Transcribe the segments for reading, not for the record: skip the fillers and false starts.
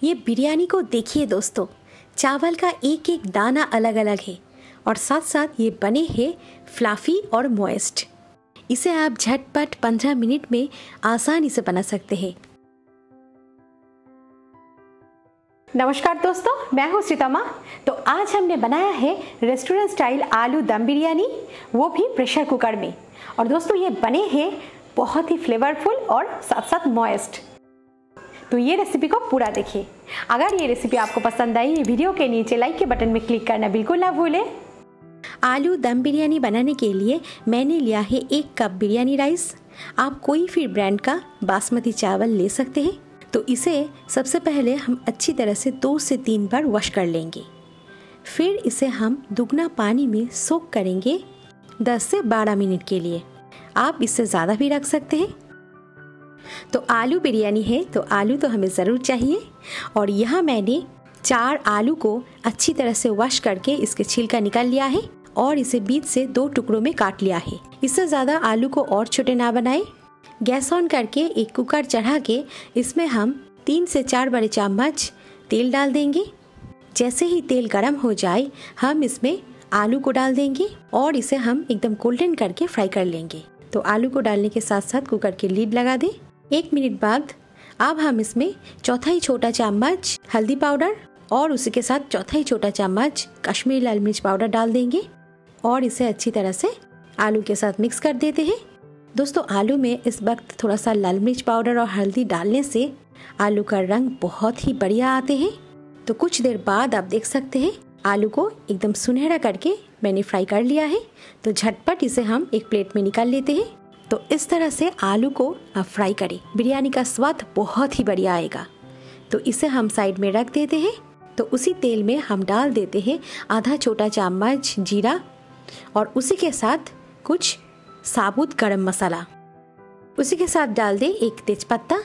ये बिरयानी को देखिए दोस्तों, चावल का एक एक दाना अलग अलग है और साथ साथ ये बने हैं फ्लाफी और मॉइस्ट। इसे आप झटपट 15 मिनट में आसानी से बना सकते हैं। नमस्कार दोस्तों, मैं हूँ श्रीतमा। तो आज हमने बनाया है रेस्टोरेंट स्टाइल आलू दम बिरयानी, वो भी प्रेशर कुकर में। और दोस्तों ये बने हैं बहुत ही फ्लेवरफुल और साथ साथ मॉइस्ट। तो ये रेसिपी को पूरा देखिए। अगर ये रेसिपी आपको पसंद आई, वीडियो के नीचे लाइक के बटन में क्लिक करना बिल्कुल ना भूलें। आलू दम बिरयानी बनाने के लिए मैंने लिया है 1 कप बिरयानी राइस। आप कोई भी ब्रांड का बासमती चावल ले सकते हैं। तो इसे सबसे पहले हम अच्छी तरह से 2 से 3 बार वॉश कर लेंगे। फिर इसे हम दुगना पानी में सोक करेंगे 10 से 12 मिनट के लिए। आप इससे ज़्यादा भी रख सकते हैं। तो आलू बिरयानी है तो आलू तो हमें ज़रूर चाहिए। और यहाँ मैंने 4 आलू को अच्छी तरह से वॉश करके इसके छिलका निकाल लिया है और इसे बीच से 2 टुकड़ों में काट लिया है। इससे ज़्यादा आलू को और छोटे ना बनाएं। गैस ऑन करके एक कुकर चढ़ा के इसमें हम 3 से 4 बड़े चम्मच तेल डाल देंगे। जैसे ही तेल गर्म हो जाए हम इसमें आलू को डाल देंगे और इसे हम एकदम गोल्डन करके फ्राई कर लेंगे। तो आलू को डालने के साथ साथ कुकर की लीड लगा दें। 1 मिनट बाद अब हम इसमें चौथाई छोटा चम्मच हल्दी पाउडर और उसी के साथ चौथाई छोटा चम्मच कश्मीरी लाल मिर्च पाउडर डाल देंगे और इसे अच्छी तरह से आलू के साथ मिक्स कर देते हैं। दोस्तों आलू में इस वक्त थोड़ा सा लाल मिर्च पाउडर और हल्दी डालने से आलू का रंग बहुत ही बढ़िया आते हैं। तो कुछ देर बाद आप देख सकते हैं आलू को एकदम सुनहरा करके मैंने फ्राई कर लिया है। तो झटपट इसे हम एक प्लेट में निकाल लेते हैं। तो इस तरह से आलू को आप फ्राई करें, बिरयानी का स्वाद बहुत ही बढ़िया आएगा। तो इसे हम साइड में रख देते हैं। तो उसी तेल में हम डाल देते हैं आधा छोटा चम्मच जीरा और उसी के साथ कुछ साबुत गरम मसाला। उसी के साथ डाल दें 1 तेजपत्ता।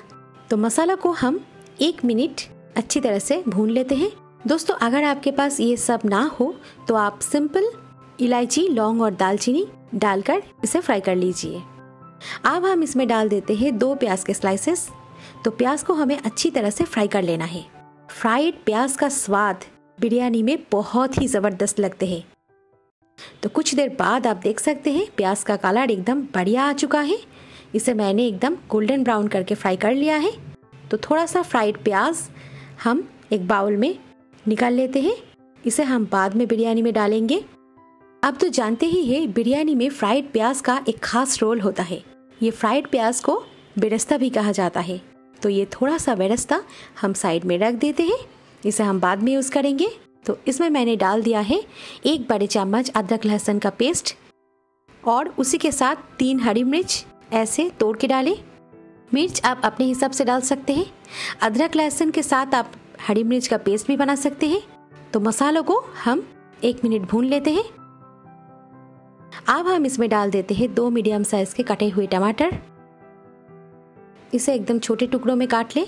तो मसाला को हम 1 मिनट अच्छी तरह से भून लेते हैं। दोस्तों अगर आपके पास ये सब ना हो तो आप सिंपल इलायची, लौंग और दालचीनी डालकर इसे फ्राई कर लीजिए। अब हम इसमें डाल देते हैं 2 प्याज के स्लाइसेस। तो प्याज को हमें अच्छी तरह से फ्राई कर लेना है। फ्राइड प्याज का स्वाद बिरयानी में बहुत ही ज़बरदस्त लगते हैं। तो कुछ देर बाद आप देख सकते हैं प्याज का कलर एकदम बढ़िया आ चुका है। इसे मैंने एकदम गोल्डन ब्राउन करके फ्राई कर लिया है। तो थोड़ा सा फ्राइड प्याज हम एक बाउल में निकाल लेते हैं। इसे हम बाद में बिरयानी में डालेंगे। अब तो जानते ही हैं बिरयानी में फ्राइड प्याज का एक खास रोल होता है। ये फ्राइड प्याज को बेरेस्ता भी कहा जाता है। तो ये थोड़ा सा बेरेस्ता हम साइड में रख देते हैं। इसे हम बाद में यूज़ करेंगे। तो इसमें मैंने डाल दिया है 1 बड़े चम्मच अदरक लहसुन का पेस्ट और उसी के साथ 3 हरी मिर्च ऐसे तोड़ के डालें। मिर्च आप अपने हिसाब से डाल सकते हैं। अदरक लहसुन के साथ आप हरी मिर्च का पेस्ट भी बना सकते हैं। तो मसालों को हम 1 मिनट भून लेते हैं। अब हम इसमें डाल देते हैं 2 मीडियम साइज के कटे हुए टमाटर। इसे एकदम छोटे टुकड़ों में काट लें।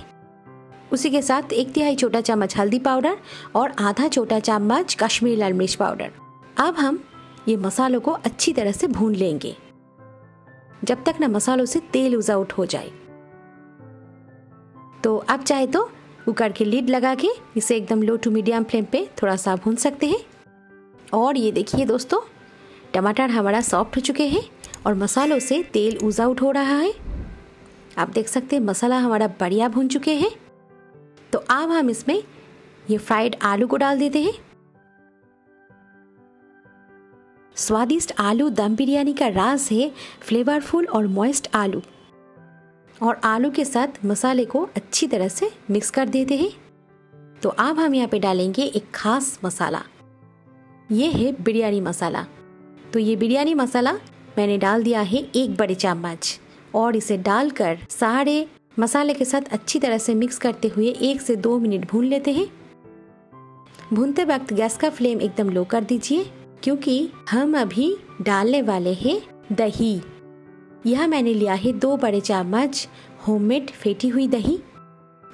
उसी के साथ 1 तिहाई छोटा चम्मच हल्दी पाउडर और आधा छोटा चम्मच कश्मीरी लाल मिर्च पाउडर। अब हम ये मसालों को अच्छी तरह से भून लेंगे जब तक ना मसालों से तेल ऊज़ आउट हो जाए। तो अब चाहे तो कुकर की लीड लगा के इसे एकदम लो टू मीडियम फ्लेम पे थोड़ा सा भून सकते हैं। और ये देखिए दोस्तों, टमाटर हमारा सॉफ्ट हो चुके हैं और मसालों से तेल ऊज़ आउट हो रहा है। आप देख सकते हैं मसाला हमारा बढ़िया भून चुके हैं। तो अब हम इसमें ये फ्राइड आलू को डाल देते हैं। स्वादिष्ट आलू दम बिरयानी का राज है फ्लेवरफुल और मॉइस्ट आलू। और आलू के साथ मसाले को अच्छी तरह से मिक्स कर देते हैं। तो अब हम यहाँ पे डालेंगे एक खास मसाला, ये है बिरयानी मसाला। तो ये बिरयानी मसाला मैंने डाल दिया है 1 बड़े चम्मच और इसे डालकर सारे मसाले के साथ अच्छी तरह से मिक्स करते हुए 1 से 2 मिनट भून लेते हैं। भूनते वक्त गैस का फ्लेम एकदम लो कर दीजिए क्योंकि हम अभी डालने वाले हैं दही। यह मैंने लिया है 2 बड़े चम्मच होममेड फेंटी हुई दही।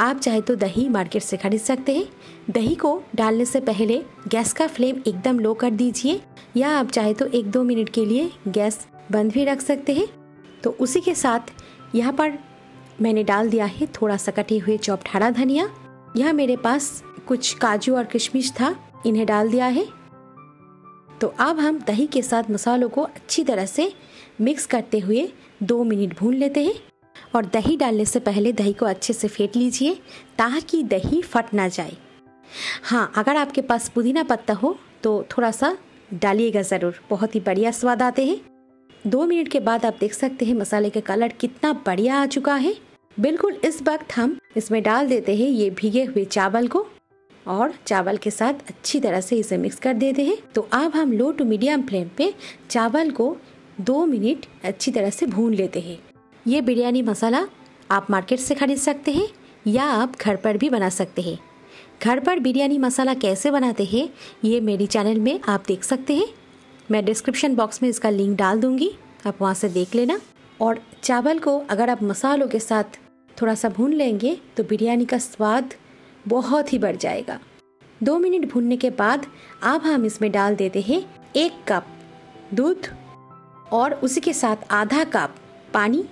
आप चाहे तो दही मार्केट से खरीद सकते हैं। दही को डालने से पहले गैस का फ्लेम एकदम लो कर दीजिए या आप चाहे तो 1-2 मिनट के लिए गैस बंद भी रख सकते हैं। तो उसी के साथ यहाँ पर मैंने डाल दिया है थोड़ा सा कटे हुए चॉप्ड हरा धनिया यहाँ मेरे पास कुछ काजू और किशमिश था, इन्हें डाल दिया है। तो अब हम दही के साथ मसालों को अच्छी तरह से मिक्स करते हुए 2 मिनट भून लेते हैं। और दही डालने से पहले दही को अच्छे से फेंट लीजिए ताकि दही फट ना जाए। हाँ, अगर आपके पास पुदीना पत्ता हो तो थोड़ा सा डालिएगा ज़रूर, बहुत ही बढ़िया स्वाद आते हैं। 2 मिनट के बाद आप देख सकते हैं मसाले का कलर कितना बढ़िया आ चुका है। बिल्कुल इस वक्त हम इसमें डाल देते हैं ये भीगे हुए चावल को और चावल के साथ अच्छी तरह से इसे मिक्स कर देते हैं। तो अब हम लो टू मीडियम फ्लेम पे चावल को 2 मिनट अच्छी तरह से भून लेते हैं। ये बिरयानी मसाला आप मार्केट से खरीद सकते हैं या आप घर पर भी बना सकते हैं। घर पर बिरयानी मसाला कैसे बनाते हैं ये मेरी चैनल में आप देख सकते हैं। मैं डिस्क्रिप्शन बॉक्स में इसका लिंक डाल दूंगी, आप वहाँ से देख लेना। और चावल को अगर आप मसालों के साथ थोड़ा सा भून लेंगे तो बिरयानी का स्वाद बहुत ही बढ़ जाएगा। 2 मिनट भूनने के बाद अब हम इसमें डाल देते हैं 1 कप दूध और उसी के साथ आधा कप पानी।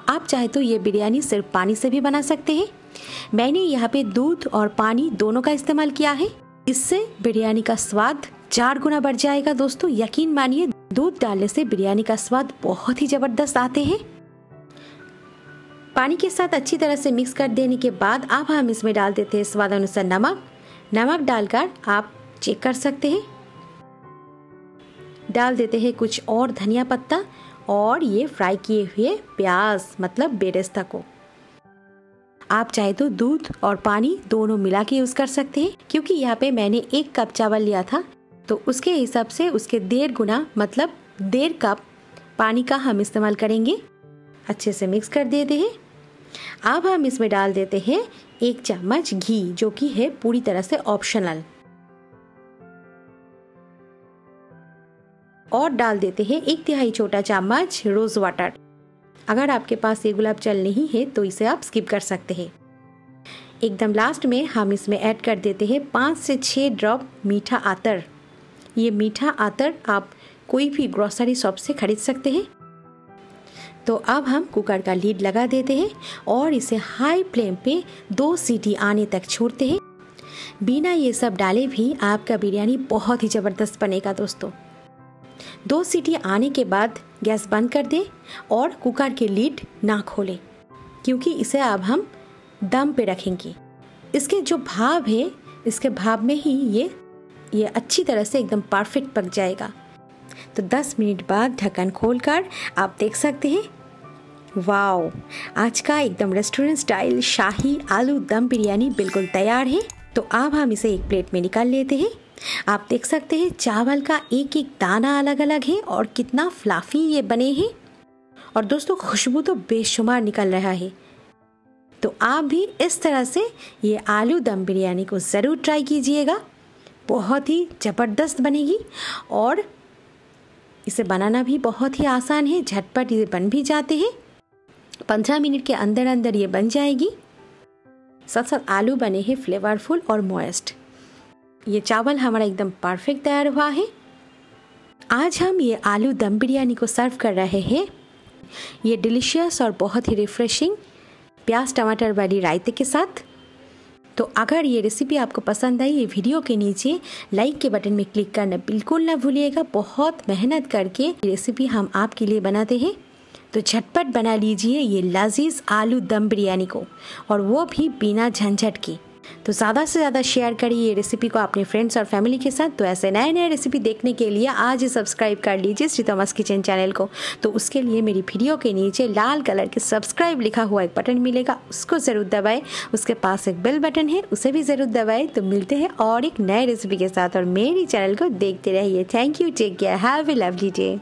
आप चाहे तो ये बिरयानी सिर्फ पानी से भी बना सकते हैं। मैंने यहाँ पे दूध और पानी दोनों का इस्तेमाल किया है, इससे बिरयानी का स्वाद 4 गुना बढ़ जाएगा। दोस्तों यकीन मानिए, दूध डालने से बिरयानी का स्वाद बहुत ही जबरदस्त आते हैं। पानी के साथ अच्छी तरह से मिक्स कर देने के बाद अब हम इसमें डाल देते हैं स्वाद अनुसार नमक डालकर आप चेक कर सकते हैं। डाल देते हैं कुछ और धनिया पत्ता और ये फ्राई किए हुए प्याज मतलब बेरेस्ता को। आप चाहे तो दूध और पानी दोनों मिला के यूज़ कर सकते हैं, क्योंकि यहाँ पे मैंने 1 कप चावल लिया था तो उसके हिसाब से उसके 1.5 गुना मतलब 1.5 कप पानी का हम इस्तेमाल करेंगे। अच्छे से मिक्स कर देते हैं। अब हम इसमें डाल देते हैं 1 चम्मच घी, जो कि है पूरी तरह से ऑप्शनल, और डाल देते हैं 1/3 छोटा चम्मच रोज वाटर। अगर आपके पास ये गुलाब जल नहीं है तो इसे आप स्किप कर सकते हैं। एकदम लास्ट में हम इसमें ऐड कर देते हैं 5 से 6 ड्रॉप मीठा आतर। ये मीठा आतर आप कोई भी ग्रोसरी शॉप से खरीद सकते हैं। तो अब हम कुकर का लीड लगा देते हैं और इसे हाई फ्लेम पे 2 सीटी आने तक छोड़ते हैं। बिना ये सब डाले भी आपका बिरयानी बहुत ही ज़बरदस्त बनेगा। दोस्तों 2 सीटी आने के बाद गैस बंद कर दें और कुकर के लीड ना खोलें, क्योंकि इसे अब हम दम पे रखेंगे। इसके जो भाप है, इसके भाप में ही ये अच्छी तरह से एकदम परफेक्ट पक जाएगा। तो 10 मिनट बाद ढक्कन खोलकर आप देख सकते हैं, वाओ, आज का एकदम रेस्टोरेंट स्टाइल शाही आलू दम बिरयानी बिल्कुल तैयार है। तो अब हम इसे एक प्लेट में निकाल लेते हैं। आप देख सकते हैं चावल का एक एक दाना अलग अलग है और कितना फ्लाफी ये बने हैं। और दोस्तों खुशबू तो बेशुमार निकल रहा है। तो आप भी इस तरह से ये आलू दम बिरयानी को ज़रूर ट्राई कीजिएगा, बहुत ही ज़बरदस्त बनेगी। और इसे बनाना भी बहुत ही आसान है, झटपट ये बन भी जाते हैं। 15 मिनट के अंदर अंदर ये बन जाएगी। साथ साथ आलू बने हैं फ्लेवरफुल और मॉइस्ट। ये चावल हमारा एकदम परफेक्ट तैयार हुआ है। आज हम ये आलू दम बिरयानी को सर्व कर रहे हैं ये डिलीशियस और बहुत ही रिफ्रेशिंग प्याज टमाटर वाली रायते के साथ। तो अगर ये रेसिपी आपको पसंद आई, ये वीडियो के नीचे लाइक के बटन में क्लिक करना बिल्कुल ना भूलिएगा। बहुत मेहनत करके ये रेसिपी हम आपके लिए बनाते हैं, तो झटपट बना लीजिए ये लजीज आलू दम बिरयानी को, और वो भी बिना झंझट के। तो ज़्यादा से ज़्यादा शेयर करिए ये रेसिपी को अपने फ्रेंड्स और फैमिली के साथ। तो ऐसे नए नए रेसिपी देखने के लिए आज ही सब्सक्राइब कर लीजिए श्रीतमास किचन चैनल को। तो उसके लिए मेरी वीडियो के नीचे लाल कलर के सब्सक्राइब लिखा हुआ एक बटन मिलेगा, उसको ज़रूर दबाएं। उसके पास एक बेल बटन है, उसे भी ज़रूर दबाएं। तो मिलते हैं और एक नए रेसिपी के साथ, और मेरी चैनल को देखते रहिए। Thank you, take care, have a lovely day.